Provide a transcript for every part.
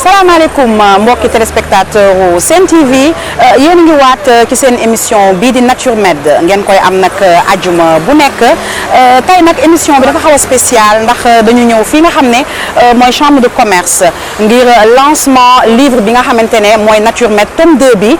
salaamaaleykum mbokki téléspectateur u Sen TV yéen ngi waat ci seen émission bii di Nature Med ngeen koy am nag ajuma bu nekk tey nag émission bi dafa xaw a spécial ndax dañu ñëw fii nga xam ne mooy chambre de commerce ngir lancement livre bi nga xamante ne mooy Nature Med tome 2 bi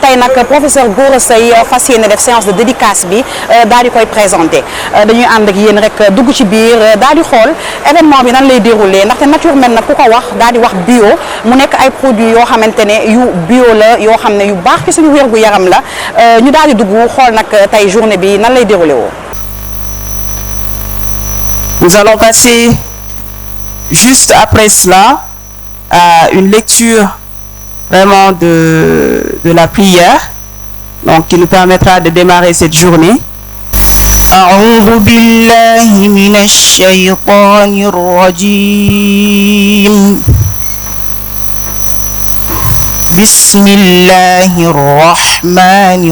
tey nag professeur Gora Seye fas yéene def séance de dédicace bi daal di koy présenté dañuy ànd ak yéen rek dugg ci biir daal di xool événement bi nan lay déroulé ndaxte Nature Med nag ku ko wax daal di wax bio mu nekk ay produits yoo xamante ne yu bio la yoo xam ne yu baax ci suñu wér gu yaram la ñu daal di dugg xool nag tey journée bi nan lay déroulé woo. Nous allons passer juste après cela à une lecture vraiment de la prière, donc qui nous permettra de démarrer cette journée. أعوذ بالله من الشيطان الرجيم بسم الله الرحمن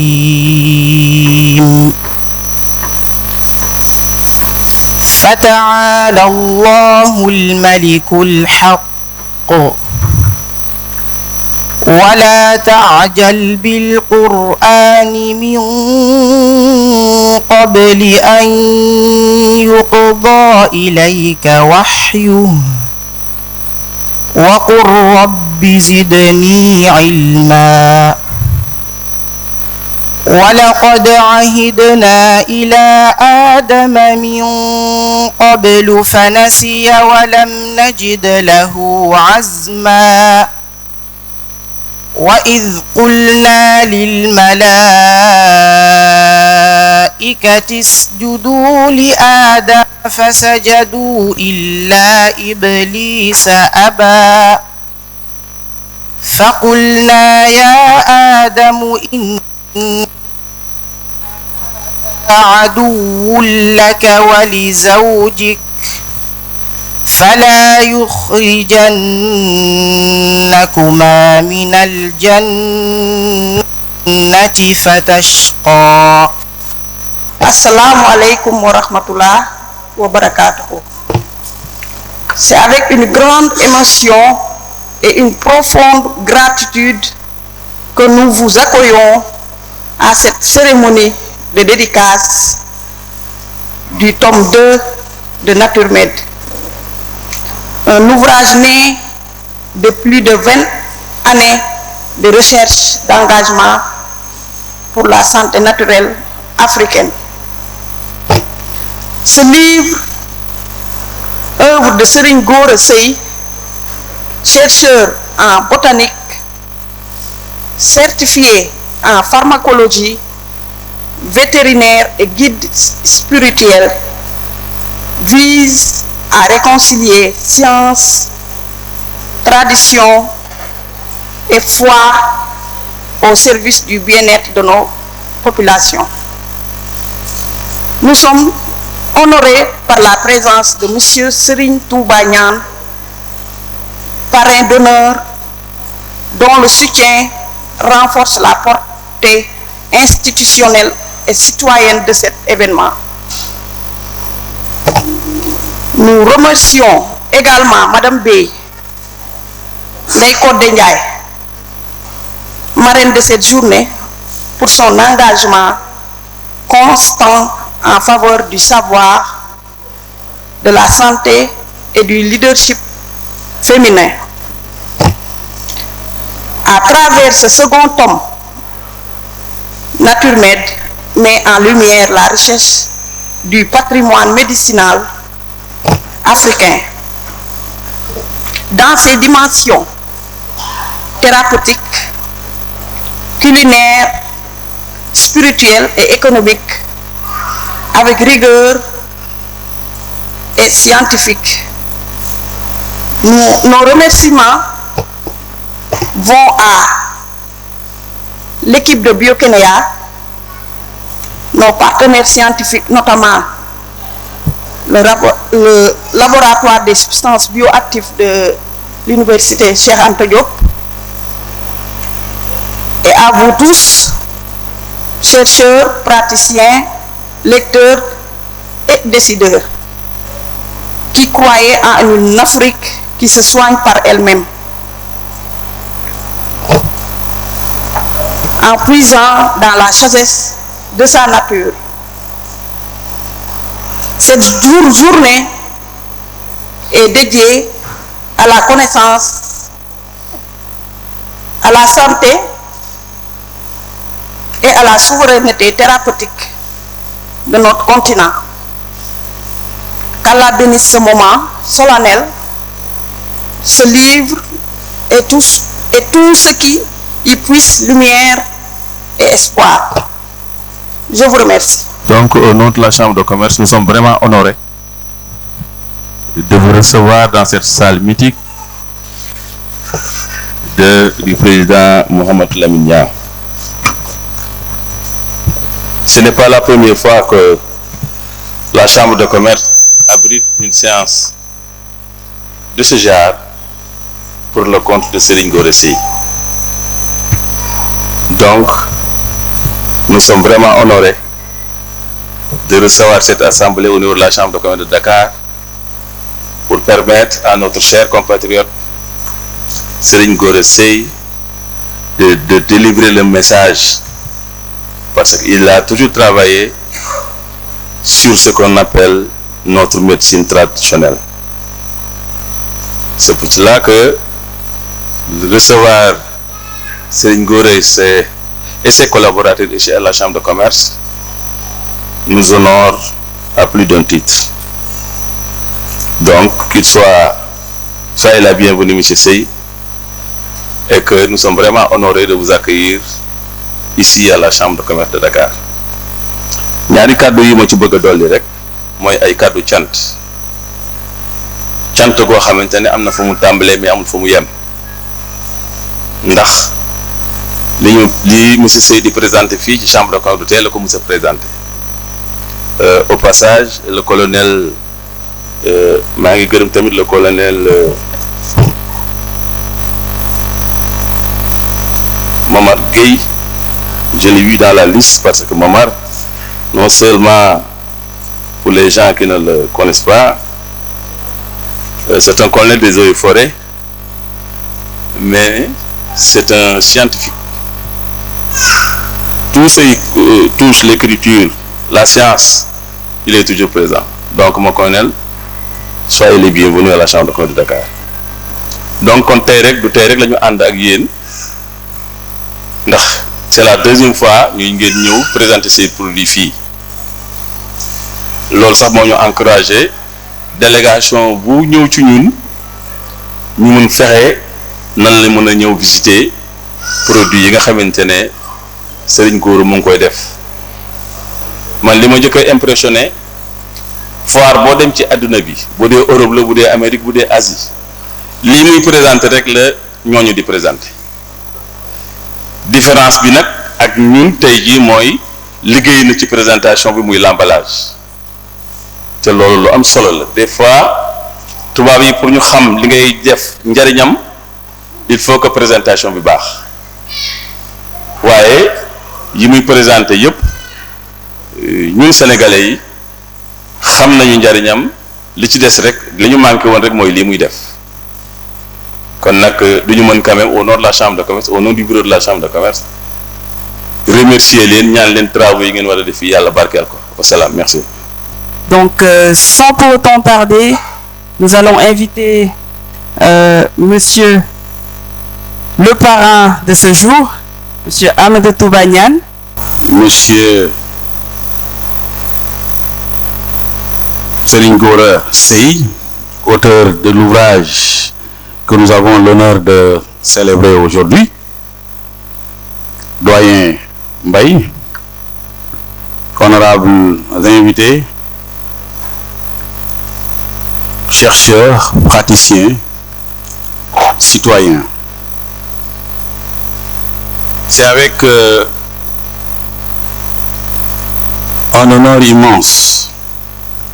الرحيم فتعالى الله الملك الحق ولا تعجل بالقرآن من قبل أن يقضى إليك وحيه وقل رب زدني علما ولقد عهدنا إلى آدم من قبل فنسي ولم نجد له عزما وإذ قلنا للملائكة اسجدوا لآدم فسجدوا إلا إبليس أبى فقلنا يا آدم إن عدو لك ولزوجك فلا يخرجنكما من الجنة فتشقى. Assalamu alaikum wa rahmatullah wa barakatuh. C'est avec une grande émotion et une profonde gratitude que nous vous accueillons à cette cérémonie de dédicace du tome 2 de Nature Med. Un ouvrage né de plus de 20 années de recherche, d'engagement pour la santé naturelle africaine. Ce livre, œuvre de Serigne Gora Seye, chercheur en botanique, certifié en pharmacologie, vétérinaire et guide spirituel, vise à réconcilier science, tradition et foi au service du bien-être de nos populations. Nous sommes honorés par la présence de Monsieur Serigne Touba Niane, parrain d'honneur, dont le soutien renforce la portée institutionnelle et citoyenne de cet événement. Nous remercions également Madame Bey, Ndeye Codé Ndiaye, marraine de cette journée, pour son engagement constant en faveur du savoir, de la santé et du leadership féminin. À travers ce second tome, Nature Med met en lumière la richesse du patrimoine médicinal africain dans ses dimensions thérapeutiques, culinaires, spirituelles et économiques, avec rigueur et scientifique. Nos remerciements vont à l'équipe de Biokenya, nos partenaires scientifiques, notamment le laboratoire des substances bioactives de l'université Cheikh Anta Diop, et à vous tous, chercheurs, praticiens, lecteurs et décideurs, qui croyaient en une Afrique qui se soigne par elle-même, en puisant dans la sagesse de sa nature. Cette journée est dédiée à la connaissance, à la santé et à la souveraineté thérapeutique de notre continent. Qu'Allah bénisse ce moment solennel, ce livre et tout ce qui y puisse lumière et espoir. Je vous remercie. Donc, au nom de la Chambre de commerce, nous sommes vraiment honorés de vous recevoir dans cette salle mythique du président Mohamed Lamine Niang. Ce n'est pas la première fois que la Chambre de commerce abrite une séance de ce genre pour le compte de Serigne Gora Seye. Donc, nous sommes vraiment honorés de recevoir cette assemblée au niveau de la Chambre de commerce de Dakar pour permettre à notre cher compatriote Serigne Gora Seye de délivrer le message, parce qu'il a toujours travaillé sur ce qu'on appelle notre médecine traditionnelle. C'est pour cela que recevoir Serigne Gora et ses collaborateurs ici à la Chambre de commerce nous honore à plus d'un titre. Donc, soyez la bienvenue, M. Seye, et que nous sommes vraiment honorés de vous accueillir ici à la Chambre de commerce de Dakar. ñaari kàddu yi ma ci bëgg a dolli rek mooy ay kàddu cant goo xamante ne am na fu mu tàmbalee mais amul fu mu yem, ndax li monsieur Seye di présenté fii ci Chambre de commerce du teel la ko monsieur présenté. Au passage, le colonel maa ngi gërëm tamit le colonel Mamar Gueye, je l'ai vu dans la liste parce que Mamar, non seulement pour les gens qui ne le connaissent pas, c'est un colonel des eaux et forêts, mais c'est un scientifique. Tout ce qui touche l'écriture, la science, il est toujours présent. Donc, mon colonel, soyez les bienvenus à la Chambre de commerce de Dakar. Donc, kon tey rek la ñu ànd ak yéen ndax c'est la deuxième fois ñu ngeen ñëw présenter ces produits fii. Loolu sax moo ñu encouragé délégation bu ñëw ci ñun ñu mun fexe nan la mën a ñëw visiter produits yi nga xamante ne Serigne Gora mu ngi koy def. Man li ma njëkk a impressionné foire boo dem ci àdduna bi bu dee Europe la bu dee Amérique bu dee Asie lii muy présenté rek la ñooñu di présenté. Différence bi nag ak ñun tey jii mooy liggéey na ci présentation bi muy l'emballage te loolu lu am solo la. Des fois tubaab yi pour ñu xam li ngay def njariñam il faut que présentation bi baax, waaye yi muy présenté yépp ñun sénégalais yi xam nañu njariñam, li ci des rek li ñu manqué woon rek mooy lii muy def. Kon nag du ñu mën quand même au nom de la Chambre de commerce, au nom du bureau de la Chambre de commerce, remercier leen, ñaan leen travaux yi ngeen war a def fii, yàlla barkeel ko. Wasalaam, merci. Donc, sans pour autant tarder, nous allons inviter monsieur le parrain de ce jour, monsieur Amadou Touba Niane. Monsieur Serigne Gora Seye, auteur de l'ouvrage que nous avons l'honneur de célébrer aujourd'hui, doyen Mbaye, honorables invités, chercheurs, praticiens, citoyens. C'est avec un honneur immense,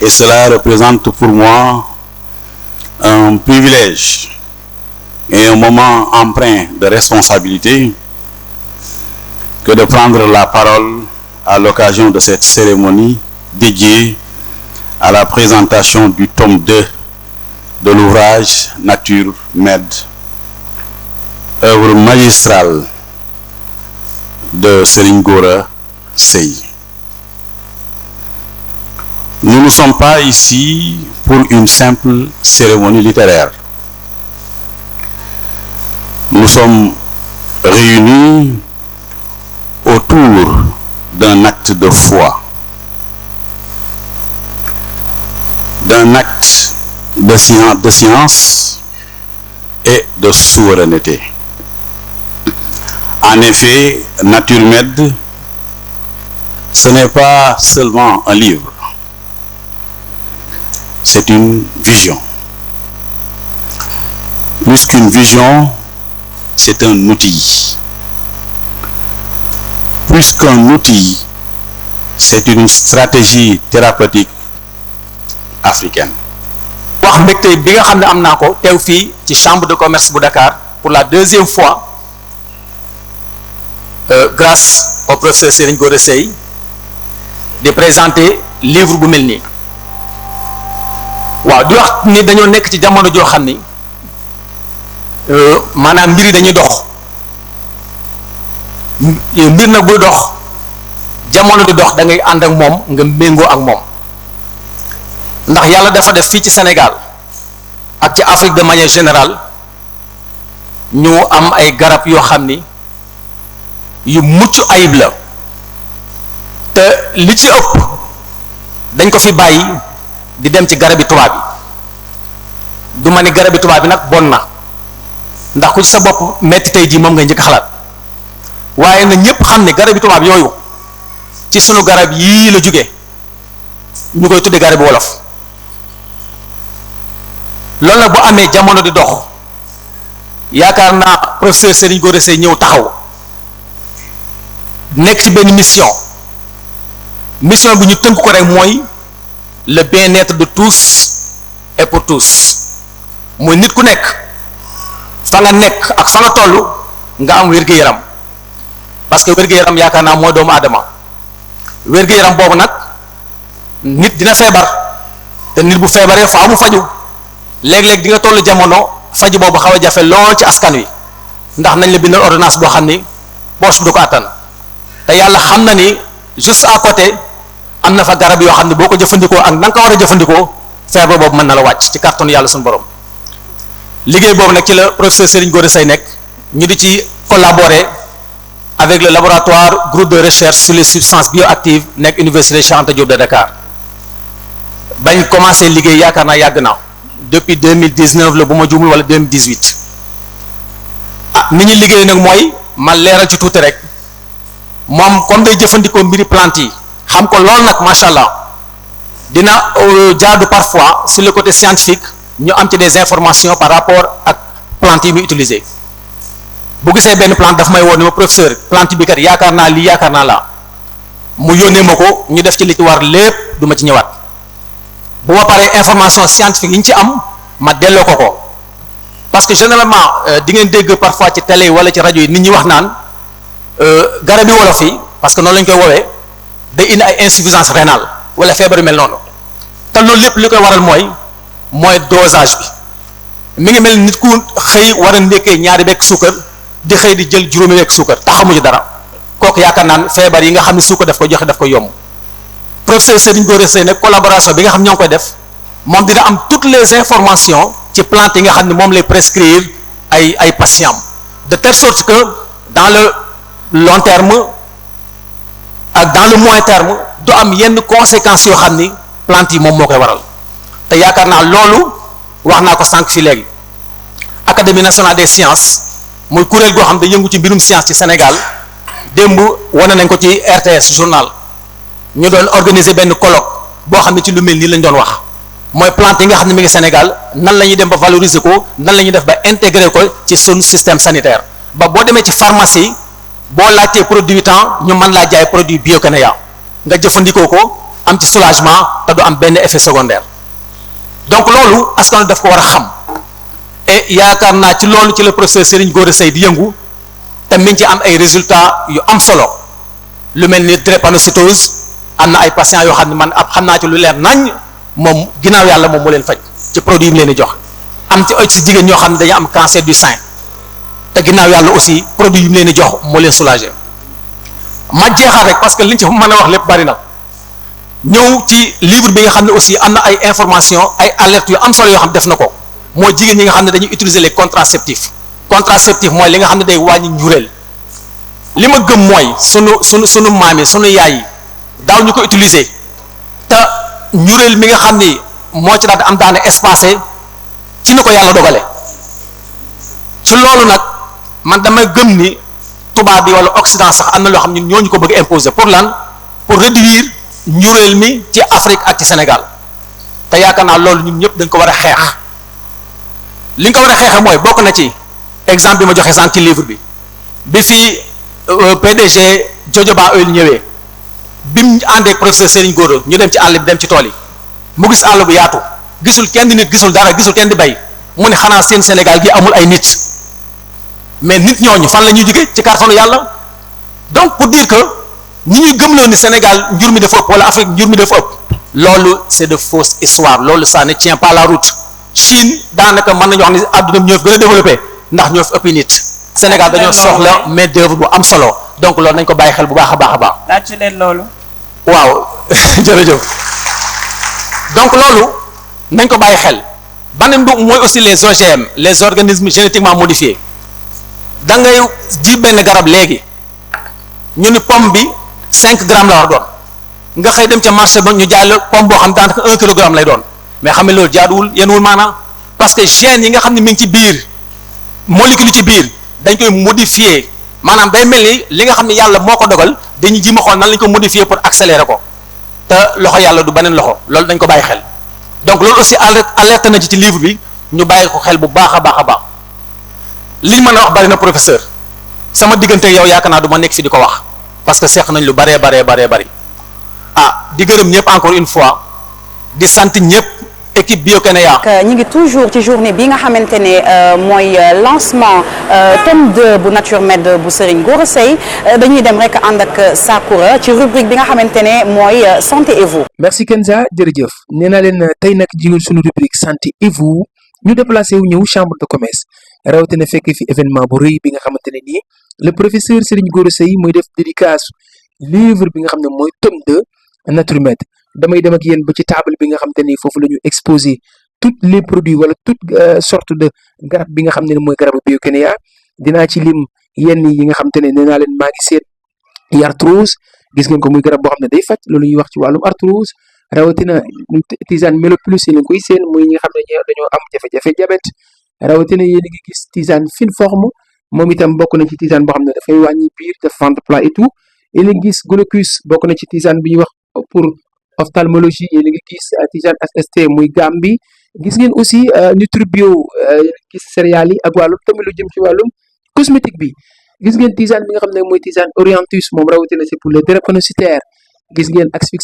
et cela représente pour moi un privilège et un moment empreint de responsabilité que de prendre la parole à l'occasion de cette cérémonie dédiée à la présentation du tome 2 de l'ouvrage Nature Med, œuvre magistrale de Serigne Gora Seye. Nous ne sommes pas ici pour une simple cérémonie littéraire. Nous sommes réunis autour d'un acte de foi, d'un acte de science et de souveraineté. En effet, Nature Med, ce n'est pas seulement un livre, c'est une vision. Plus qu'une vision, c'est un outil. Plus qu'un outil, c'est une stratégie thérapeutique africaine. wax mbégte bi nga xam ne am naa ko teew fii ci chambre de commerce bu Dakar pour la deuxième fois grâce au professeur Serigne Gora Seye de présenter livre bu mel nii waaw di wax ni dañoo nekk ci jamono joo xam ni maanaam mbir yi dañuy dox mbir nag buy dox jamono di dox da ngay ànd ak moom nga méngoo ak moom ndax yàlla dafa def fii ci Sénégal ak ci Afrique de manière générale ñu am ay garab yoo xam ni yu mucc ayib la te li ci ëpp dañ ko fi bàyyi di dem ci garabi tubaab yi du ma ni garabi tubaab bi nag bon na ndax ku ci sa bopp metti tey jii moom ngay njëkk xalaat waaye na ñépp xam ne garabi tubaab yooyu ci sunu garab yii la jóge ñu koy tudde garabi wolof loolu nag bu amee jamono di dox yaakaar naa professeur Serigne Gora Seye ñëw taxaw nekk ci benn mission bi ñu tënk ko rek mooy le bien-être de tous et pour tous mooy nit ku nekk fa nga nekk ak fa nga toll nga am wér-gu-yaram parce que wér-gu-yaram yaakaar naa mooy doomu aadama wér-gu-yaram boobu nag nit dina feebar te nit bu feebaree faaw mu faju léeg-léeg di nga toll jamono faju boobu xaw a jafe lool ci askan wi ndax nañ la bindal ordonnance boo xam ni poche du ko attan te yàlla xam na ni juste à côté am na fa garab yoo xam ne boo ko jëfandikoo ak na nga ko war a jëfandikoo feebar boobu mën na la wàcc ci kàttanu yàlla suñu borom liggéey boobu nag ci la professeur Serigne Gora Seye nekk ñu di ci collaborer avec le laboratoire groupe de recherche sur les substances bioactives nekk université Cheikh Anta Diop de Dakar bañ commencé liggéey yaakaar naa yàgg na depuis 2019 la bu ma juumul wala 2018 ni ñuy liggéey nag mooy ma leeral ci tuuti rek moom comme day jëfandikoo mbiri plante yi xam ko lool nag macha allah dina jaadu parfois sur le côté scientifique ñu am ci des informations par rapport ak plante yi muy utiliser bu gisee benn plante daf may woo ni ma professeur plante bi kat yaakaar naa lii yaakaar naa laa mu yónnee ma ko ñu def ci li ci war lépp du ma ci ñëwaat bu ma paree information scientifique yi ñu ci am ma delloo ko parce que généralement di ngeen dégg parfois ci télé wala ci rajo yi nit ñi wax naan garabi wolof yi parce que noonu lañ koy woowee day indi ay insuffisance rénale wala feebar yu mel noonu te loolu lépp li koy waral mooy dosage bi mi ngi mel nit ku xëy war a ndekkee ñaari bekk suukar di xëy di jël juróomi bekk suukar te xamu ci dara kooku yaakaar naan feebar yi nga xam ne suukar daf koy joxe daf koy yomb professeur Serigne Gora Seye nag collaboration bi nga xam ñoo ngi koy def moom dina am toutes les informations ci plantes yi nga xam ne moom lay prescrire ay patients de telle sorte que dans le long terme ak dans le moyen terme du am yenn conséquences yoo xam ni plantes yi moom moo koy waral te yaakaar naa loolu wax naa ko sànq fi léegi académie nationale des sciences muy kuréel goo xam ne yëngu ci mbirum science ci Sénégal démb wane nañ ko ci RTS journal ñu doon organiser benn colloque boo xam ne ci lu mel nii lañ doon wax mooy plante yi nga xam ne mi ngi Sénégal nan la ñuy dem ba valoriser ko nan la ñuy def ba intégrer ko ci sun système sanitaire ba boo demee ci pharmacie boo laajtee produit temps ñu mën laa jaay produit biocanéa nga jëfandikoo ko am ci soulagement te du am benn effet secondaire donc loolu askan daf ko war a xam et yaakaar naa ci loolu ci la professeur Serigne Gora Seye di yëngu te mi ngi ci am ay résultats yu am solo lu mel ni drépanocytose am na ay patients yoo xam ne man ab xam naa ci lu leer nañ moom ginnaaw yàlla moom moo leen faj ci produit yi mu leen di jox am ci jigéen ñoo xam ne dañu am cancer du sein te ginnaaw yàlla aussi produit yi mu leen di jox moo leen soulager. ma jeexal rek parce que liñ ci mën a wax lépp bari na ñëw ci livre bi nga xam ne aussi am na ay information ay alertes yu am solo yoo xam def na ko mooy jigéen ñi nga xam ne dañuy utiliser les contraceptifs mooy li nga xam ne day wàññi njureel. li ma gëm mooy sunu maam yi sunu yaay yi daaw ñu ko utiliser te njureel mi nga xam ni moo ci daal di am daane espacé ci ni ko yàlla dogale ci loolu nag man dama gëm ni tubaab bi wala Occident sax am na loo xam ñun ñoo ñu ko bëgg imposer pour lan pour réduire njureel mi ci Afrique ak ci Sénégal te yaakaar naa loolu ñun ñëpp dañ ko war a xeex li nga ko war a xeexee mooy bokk na ci exemple bi ma joxe sànq ci livre bi fii PDG Jojoba Oil ñëwee bi mu àndee ak professeur Serigne Gora ñu dem ci àll bi dem ci tool yi mu gis àll bu yaatu gisul kenn di nit gisul dara gisul kenn di bay mu ne xanaa seen Sénégal gi amul ay nit mais nit ñooñu fan la ñuy jóge ci kàttanu yàlla donc pour dire que ñi ñuy gëmloo ni Sénégal njur mi dafa ëpp wala Afrique njur mi dafa ëpp loolu c'est de fausse histoire loolu ça ne tient pas la route Chine daanaka mën nañu wax ni àdduna ñoo fi gën a développé ndax ñoo fi ëppi nit Sénégal dañoo soxla main d'œuvre bu am solo donc loolu nañ ko bàyyi xel bu baax a baax a baax. laaj ci leen loolu. waaw jërëjëf donc loolu nañ ko bàyyi xel beneen bi mooy aussi les OGM les organismes génétiquement modifiés da ngay ji benn garab léegi ñu ni pomme bi 5 grammes la war doon nga xëy dem ca marché ba ñu jaay la pomme boo xam daanaka 1 kilogramme lay doon mais xam ne loolu jaaduwul yenuwul maanaam parce que gènes yi nga xam ne mi ngi ci biir molécule ci biir. dañ koy modifier maanaam day mel ni li nga xam ne yàlla moo ko dogal dañuy ji ma xool nan lañ ko modifier pour accélérer ko te loxo yàlla du beneen loxo loolu dañ ko bàyyi xel donc loolu aussi alerte na ci livre bi ñu bàyyi ko xel bu baax a baax a baax liñ mën a wax bari na professeur sama diggante yow yaakaar naa du ma nekk fi di ko wax parce que seq nañ lu baree bari di gërëm ñëpp encore une fois di sant ñëpp. équipe Biokénéa. ñi ngi toujours ci journée bi nga xamante ne mooy lancement tome 2 bu Nature Med bu Serigne Gora Seye dañuy dem rek ànd ak Sakoura ci rubrique bi nga xamante ne mooy santé et vous. merci Kenza jërëjëf nee naa leen tey nag jigéen suñu rubrique santé et vous ñu déplacé wu ñëw chambre de commerce rawatina fekk fi événement bu rëy bi nga xamante ne nii le professeur Serigne Gora Seye mooy def dédicace livre bi nga xam ne mooy tome 2 Nature Med. damay dem ak yéen ba ci table bi nga xamante ni foofu la ñu exposé tous les produits wala toute sorte de garab bi nga xam ne mooy garabu Biokénéa dinaa ci lim yenn yi nga xamante ne nee naa leen maa ngi seet arthrose gis ngeen ko muy garab boo xam ne day faj loolu ñuy wax ci wàllum arthrose rawatina tisane Melo Plus yi lañ koy seen muy ñi nga xam ne dañoo am jafe-jafe diabète rawatina yéen a ngi gis tisane fine forme moom itam bokk na ci tisane boo xam ne dafay wàññi biir def ventre plat et tout yéen a ngi gis Golocus bokk na ci tisane bi ñuy wax pour ophtalmologie yéen a ngi gis tisane HST muy gaam bi gis ngeen aussi Nutribio gis céréales yi ak wàllum tamit lu jëm ci wàllum cosmétique bi gis ngeen tisane bi nga xam ne mooy tisane Orientus moom rawatina c'est pour les drépanocytaires gis ngeen Axfix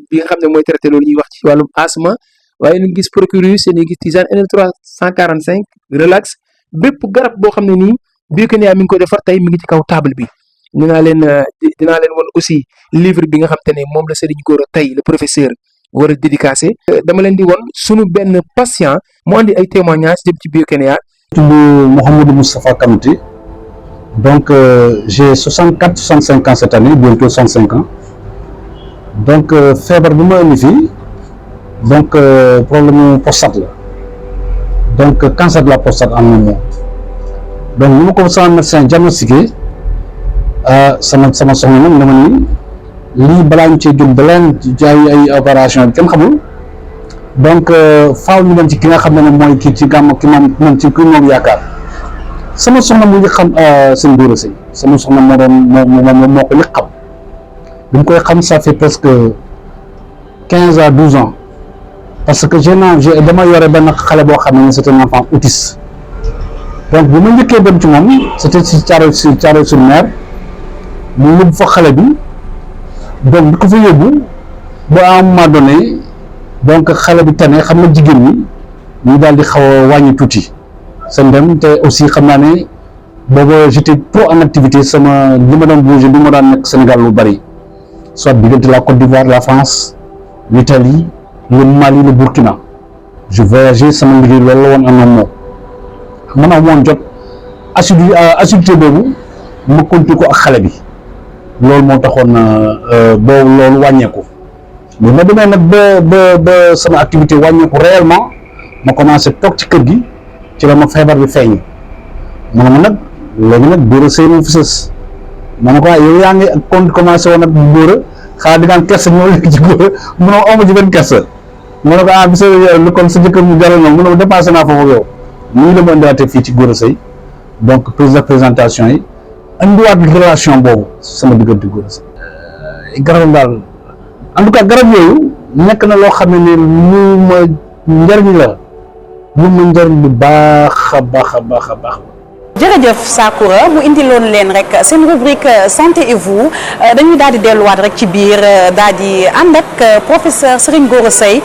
bi nga xam ne mooy traité loolu ñuy wax ci wàllum asthme waaye ñu gis Procurus yéen a gis tisane NL345 relax bépp garab boo xam ne nii Biokénéa mi ngi ko defar tey mi ngi ci kaw table bi. dinaa leen won aussi livre bi nga xam te ne moom la Serigne Gora tey le professeur war a dédicacé dama leen di won sunu benn patient mu andi ay témoignages jëm ci Biokénéa. tudd Mouhamadou Moustapha Kanouté donc j'ai 65 ans cette année bientôt 65 ans donc feebar bi ma indi fii donc problème prostate la donc cancer de la prostate en un mot donc ni ma ko sama médecin diagnostiqué sama soxna nag dama ni lii balaa ñu cee jóg ba leen jaay ay opération bi kenn xamul donc faaw ñu dem ci ki nga xam ne mooy kii ci gàmm ki moom ci kii moom yaakaar sama soxna mu ngi xam seen Gora Seye sama soxna moo doon moo ko njëkk xam bi mu koy xam ça fait presque 15 à 12 ans parce que dama yore benn xale boo xam ne c'est un enfant autiste donc bi ma njëkkee dem ci moom c'était ci Thiaroye-sur-Mer mu yóbbu fa xale bi donc bi ko fa yóbbu ba à un moment donné donc xale bi tane xam na jigéen ñi ñu daal di xaw a wàññi tuuti seen dem te aussi xam naa ne booba j'étais trop en activité sama li ma doon bouger bi ma daan nekk Sénégal lu bari soit diggante la Côte d'Ivoire la France l'Italie le Mali le Burkina je voyageais sama liggéey loolu la woon en amont man amoon jot assiduité boobu ma continué ko ak xale bi loolu moo taxoon boobu loolu wàññeeku mais ma demee nag ba sama activité wàññeeku réellement ma commencé toog ci kër gi ci la ma feebar bi feeñ ma ne ma nag léegi nag Gora Seye moom fi sës ma ne ko yow yaa ngi commencé woon nag Gora xanaa di naan kersa ñoo léegi ci Gora mu ne ma ci benn kersa ma ne ko bisa lu kon sa jëkkër mu jaral na mu ne ma dépassé naa foofu yow nii la ma indiwaatee fii ci Gora Seye donc prise de présentation yi andiwaat relation boobu sama diggante Gora Seye garab daal en tout cas garab yooyu nekk na loo xam ne lu ma njariñ la lu ma njariñ bu baax a baax a baax a baax. jërëjëf Sakoura mu indiloon leen rek seen rubrique santé et vous dañuy daal di delluwaat rek ci biir daal di ànd ak professeur Serigne Gora Seye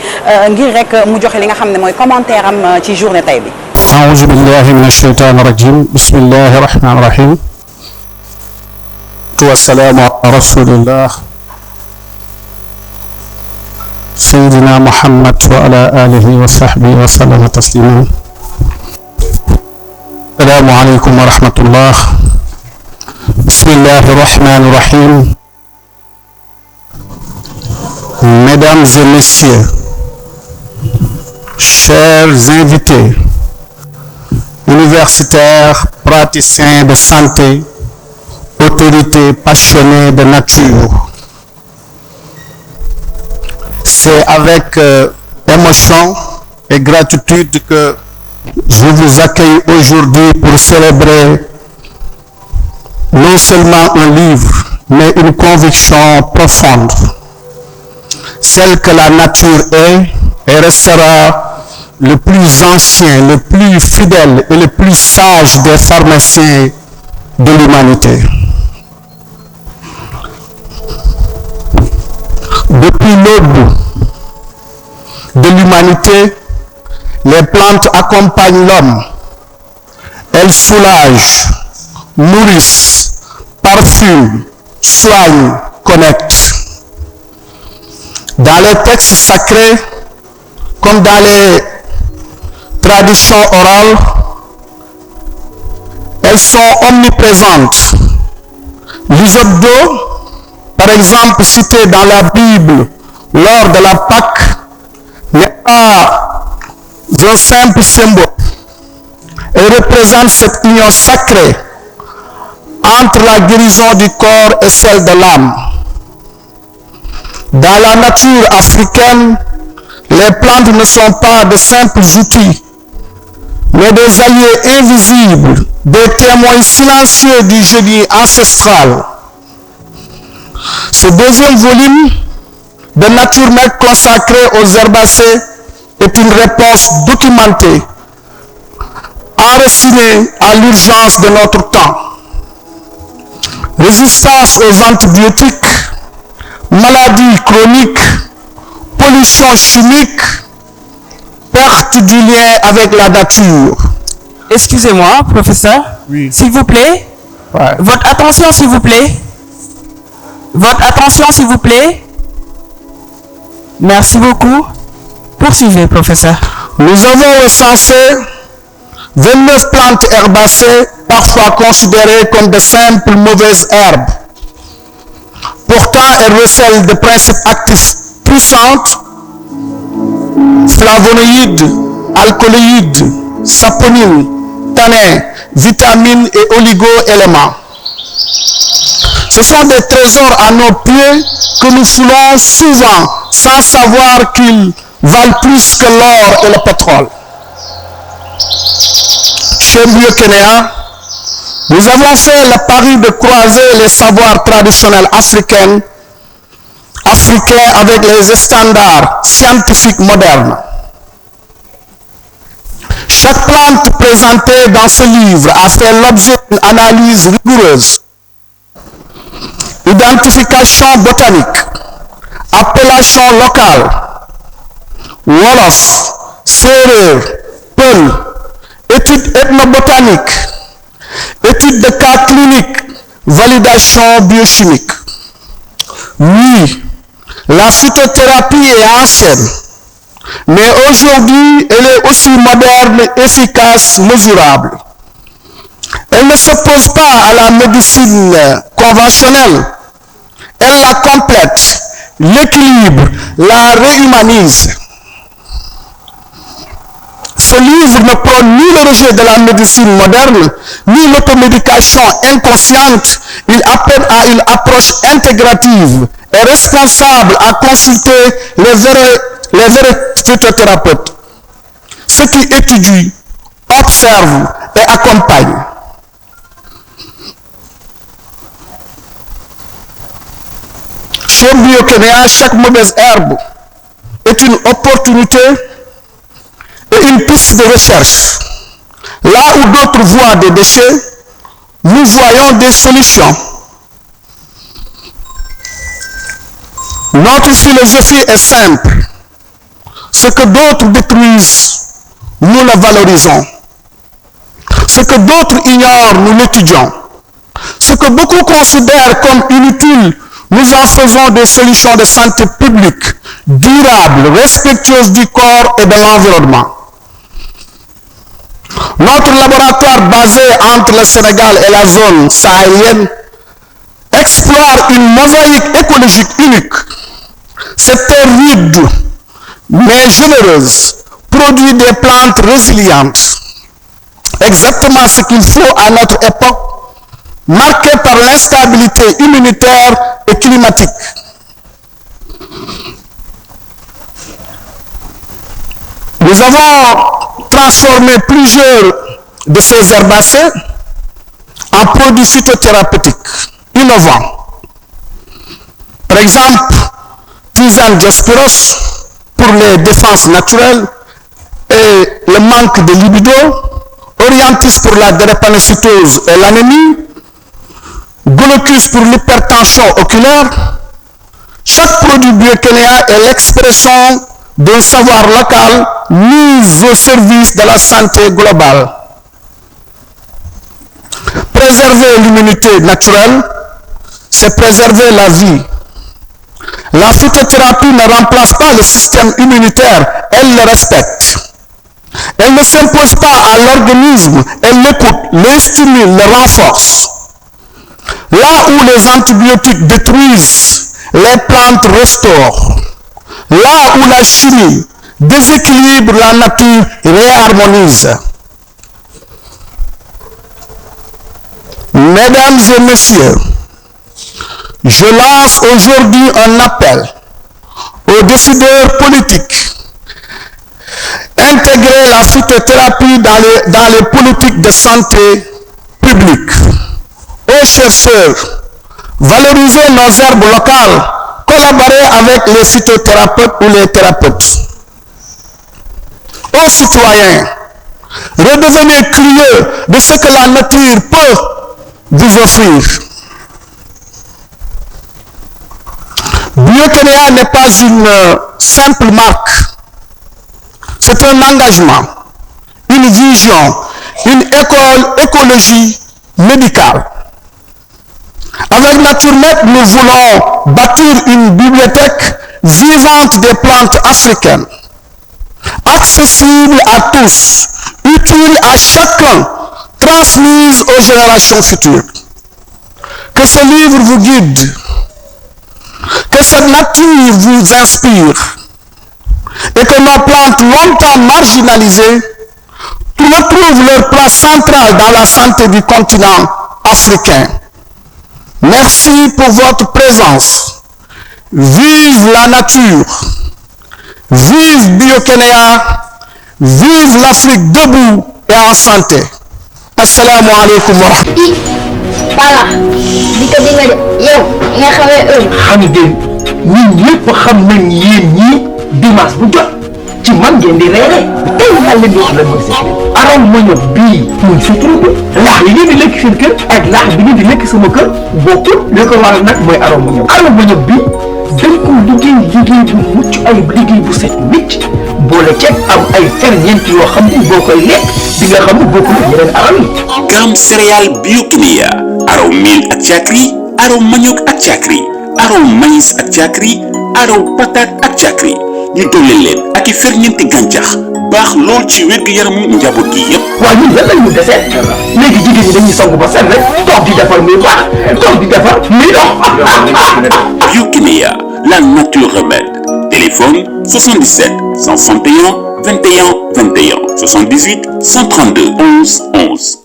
ngir rek mu joxe li nga xam ne mooy commentaire am ci journée tey bi. aouzu billahi min ashaytani rajim bismillahi rahmani rahim wassalaamu ala rasulillah sayyidina Muhammad wa ala alihi wa sahbihi wa sallama tasliman. Assalamu alaikum wa rahmatullah. Bismillahir Rahmanir Rahim. Mesdames et messieurs, chers invités, universitaires, praticiens de santé, autorités passionnées de nature, c'est avec émotion et gratitude que je vous accueille aujourd'hui pour célébrer non seulement un livre, mais une conviction profonde, celle que la nature est et restera le plus ancien, le plus fidèle et le plus sage des pharmaciens de l'humanité. Depuis l'aube de l'humanité, les plantes accompagnent l'homme. Elles soulagent, nourrissent, parfument, soignent, connectent. Dans les textes sacrés, comme dans les traditions orales, elles sont omniprésentes. L'hysope d'eau, par exemple, cité dans la Bible lors de la Pâque, n'est pas un simple symbole. Elle représente cette union sacrée entre la guérison du corps et celle de l'âme. Dans la nature africaine, les plantes ne sont pas de simples outils, mais des alliés invisibles, des témoins silencieux du génie ancestral. Ce deuxième volume de Nature Med consacré aux herbacées est une réponse documentée, enracinée à l'urgence de notre temps. Résistance aux antibiotiques, maladies chroniques, pollution chimique, perte du lien avec la nature. Excusez-moi, professeur. Oui. S'il vous plaît. Ouais. Votre attention, s'il vous plaît. Votre attention, s'il vous plaît. Merci beaucoup. Poursuivez, professeur. Nous avons recensé 29 plantes herbacées, parfois considérées comme de simples mauvaises herbes. Pourtant, elles recèlent des principes actifs puissants, flavonoïdes, alcaloïdes, saponines, tanins, vitamines et oligo-éléments. Ce sont des trésors à nos pieds que nous foulons souvent sans savoir qu'ils valent plus que l'or et le pétrole. Chez Biokénéa, nous avons fait le pari de croiser les savoirs traditionnels africains avec les standards scientifiques modernes. Chaque plante présentée dans ce livre a fait l'objet d'une analyse rigoureuse. Identification botanique, appellation locale, Wolof, Sérère, Peul, études ethnobotaniques, études de cas cliniques, validation biochimique. Oui, la phytothérapie est ancienne. Mais aujourd'hui, elle est aussi moderne, efficace, mesurable. Elle ne s'oppose pas à la médecine conventionnelle. Elle la complète, l'équilibre, la réhumanise. Ce livre ne prône ni le rejet de la médecine moderne, ni l'automédication inconsciente. Il appelle à une approche intégrative et responsable à consulter les vrais phytothérapeutes, ceux qui étudient, observent et accompagnent. Chez Biokénéa, chaque mauvaise herbe est une opportunité et une piste de recherche. Là où d'autres voient des déchets, nous voyons des solutions. Notre philosophie est simple. Ce que d'autres détruisent, nous le valorisons. Ce que d'autres ignorent, nous l'étudions. Ce que beaucoup considèrent comme inutile, nous en faisons des solutions de santé publique, durables, respectueuses du corps et de l'environnement. Notre laboratoire basé entre le Sénégal et la zone sahélienne explore une mosaïque écologique unique. Cette terre rude, mais généreuse, produit des plantes résilientes. Exactement ce qu'il faut à notre époque, marquée par l'instabilité immunitaire et climatique. Nous avons transformé plusieurs de ces herbacées en produits phytothérapeutiques innovants. Par exemple, tisane diospyros pour les défenses naturelles et le manque de libido, orientis pour la drépanocytose et l'anémie, Golocus pour l'hypertension oculaire. Chaque produit Biokénéa est l'expression d'un savoir local mis au service de la santé globale. Préserver l'immunité naturelle, c'est préserver la vie. La phytothérapie ne remplace pas le système immunitaire, elle le respecte. Elle ne s'impose pas à l'organisme, elle l'écoute, le stimule, le renforce. Là où les antibiotiques détruisent, les plantes restaurent. Là où la chimie déséquilibre, la nature réharmonise. Mesdames et messieurs, je lance aujourd'hui un appel aux décideurs politiques. Intégrer la phytothérapie dans les politiques de santé publique. Aux chercheurs, valoriser nos herbes locales, collaborer avec les phytothérapeutes ou les thérapeutes. Aux citoyens, redevenez curieux de ce que la nature peut vous offrir. Biokénéa n'est pas une simple marque, c'est un engagement, une vision, une écologie médicale. Avec NatureMed, nous voulons bâtir une bibliothèque vivante des plantes africaines, accessible à tous, utile à chacun, transmise aux générations futures. Que ce livre vous guide, que cette nature vous inspire, et que nos plantes longtemps marginalisées retrouvent leur place centrale dans la santé du continent africain. Merci pour votre présence. Vive la nature. Vive Biokénéa. Vive l'Afrique debout et en santé. Assalamu alaikum wa rahmatullahi. Voilà. Dika dinga de yow nga xamé heure. xam ngeen ñun ñëpp xam nañ yéen ñi dimanche bu jot ci man ngeen di reere tey maa leen di wax lan mooy secret aram ma ñor bii muy secret bi laax yi ngeen di lekk seen kër ak laax bi ngeen di lekk sama kër bokkul li ko waral nag mooy aram ma ñor bii dañ ko liggéey bu mucc ayib liggéey bu set wicc boole ceeb am ay ferñeent yoo xam ne boo koy lekk di nga xam ne bokkul ak yeneen aram yi. Gamme céréale Biokénéa araw mil ak cakri araw manioc ak cakri araw maïs ak cakri araw patate ak cakri ñu dooleel leen ak i ferñeenti gàncax baax lool ci wér-gu-yaramu njaboot gi yépp. waaw ñun lan lañu dese léegi jigéen ñi dañuy sangu ba set rek toog di defar muy baax toog di defar muy dox. Biokinia, la nature remède. Téléphone 77 161 21 21 78 132 11 11.